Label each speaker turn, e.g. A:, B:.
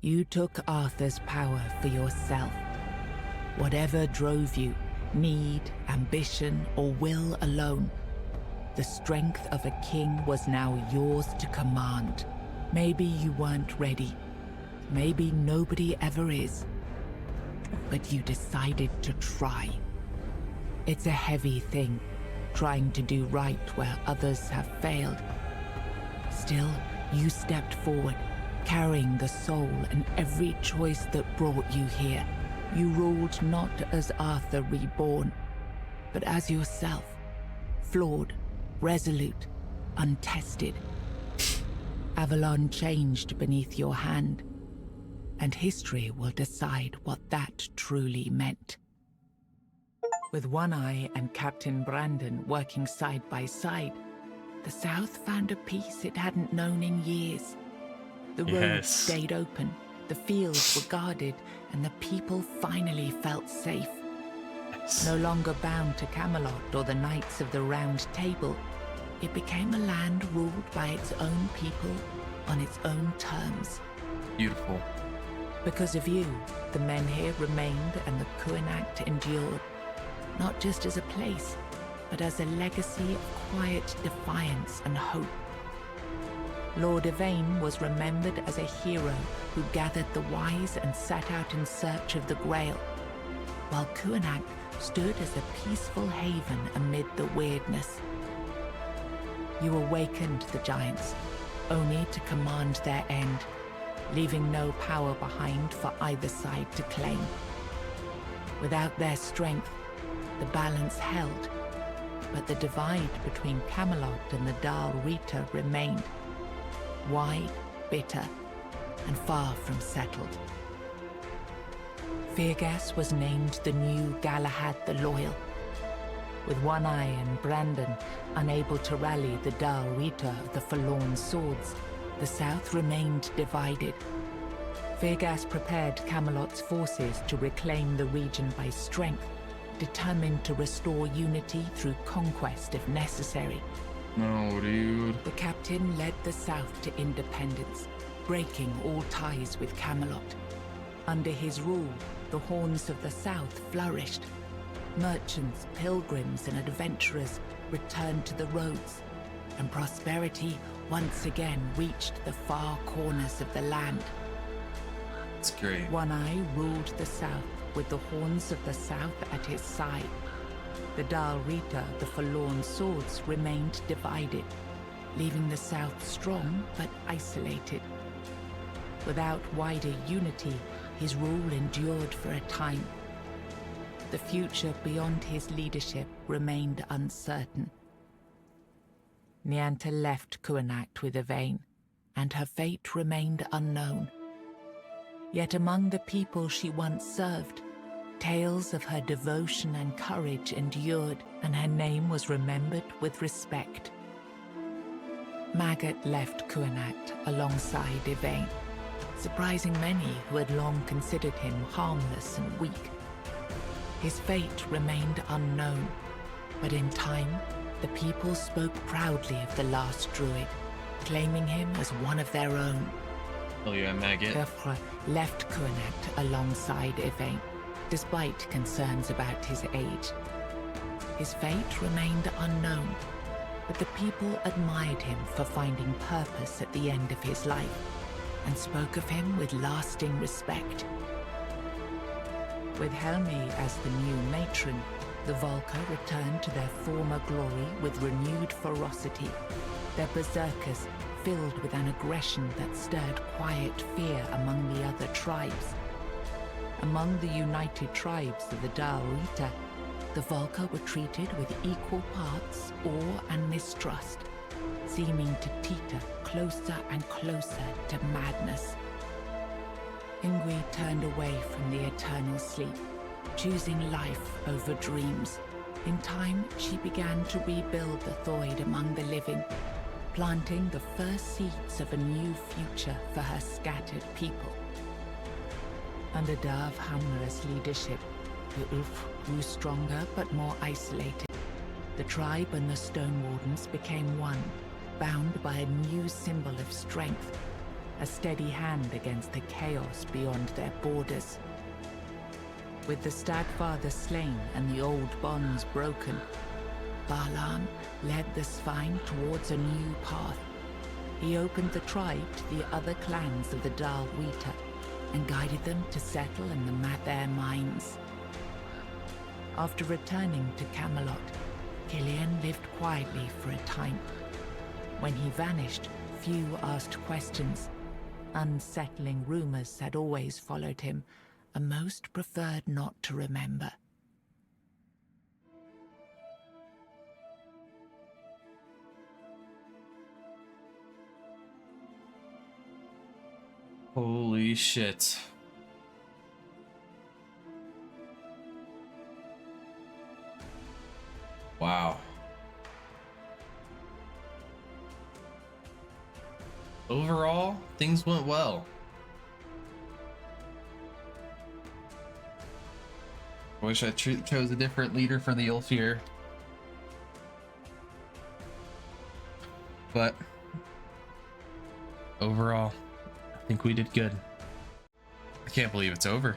A: You took Arthur's power for yourself. Whatever drove you, need, ambition, or will alone, the strength of a king was now yours to command. Maybe you weren't ready. Maybe nobody ever is. But you decided to try. It's a heavy thing, trying to do right where others have failed. Still, you stepped forward, carrying the soul and every choice that brought you here. You ruled not as Arthur reborn, but as yourself, flawed, resolute, untested. Avalon changed beneath your hand, and history will decide what that truly meant. With One Eye and Captain Brandon working side by side, the South found a peace it hadn't known in years. The roads stayed open, the fields were guarded, and the people finally felt safe. No longer bound to Camelot or the Knights of the Round Table, it became a land ruled by its own people on its own terms.
B: Beautiful.
A: Because of you, the men here remained and the Kuinact endured, not just as a place, but as a legacy of quiet defiance and hope. Lord Yvain was remembered as a hero who gathered the wise and set out in search of the Grail, while Kuinact stood as a peaceful haven amid the weirdness. You awakened the giants, only to command their end, leaving no power behind for either side to claim. Without their strength, the balance held, but the divide between Camelot and the Dal Rita remained, wide, bitter, and far from settled. Fergus was named the new Galahad the Loyal. With One Eye and Brandon unable to rally the Dal Rita of the Forlorn Swords, the South remained divided. Fergus prepared Camelot's forces to reclaim the region by strength, determined to restore unity through conquest if necessary.
B: No, dude.
A: The captain led the South to independence, breaking all ties with Camelot. Under his rule, the Horns of the South flourished. Merchants, pilgrims, and adventurers returned to the roads, and prosperity once again reached the far corners of the land.
B: It's great.
A: One Eye ruled the South with the Horns of the South at his side. The Dal Rita, the Forlorn Swords, remained divided, leaving the South strong but isolated. Without wider unity, his rule endured for a time. The future beyond his leadership remained uncertain. Nianta left Kuinact with Yvain, and her fate remained unknown. Yet among the people she once served, tales of her devotion and courage endured, and her name was remembered with respect. Maggot left Kuinact alongside Yvain, surprising many who had long considered him harmless and weak. His fate remained unknown, but in time, the people spoke proudly of the last druid, claiming him as one of their own.
B: Oh yeah, Maggot.
A: Kefra left Kuinact alongside Yvain, despite concerns about his age. His fate remained unknown, but the people admired him for finding purpose at the end of his life, and spoke of him with lasting respect. With Helmi as the new matron, the Volca returned to their former glory with renewed ferocity, their berserkers filled with an aggression that stirred quiet fear among the other tribes. Among the united tribes of the Dal Rita, the Volca were treated with equal parts awe and mistrust, seeming to teeter closer and closer to madness. Ingui turned away from the eternal sleep, choosing life over dreams. In time, she began to rebuild the Thoid among the living, planting the first seeds of a new future for her scattered people. Under Dav Hamra's leadership, the Ulf grew stronger but more isolated. The tribe and the Stone Wardens became one, bound by a new symbol of strength, a steady hand against the chaos beyond their borders. With the Stagfather slain and the old bonds broken, Avalon led the Svine towards a new path. He opened the tribe to the other clans of the Dal Wheater and guided them to settle in the Mather mines. After returning to Camelot, Killian lived quietly for a time. When he vanished, few asked questions. Unsettling rumors had always followed him, and most preferred not to remember.
B: Holy shit. Wow. Overall, things went well. I wish I chose a different leader for the Ulfir. But overall, I think we did good. I can't believe it's over.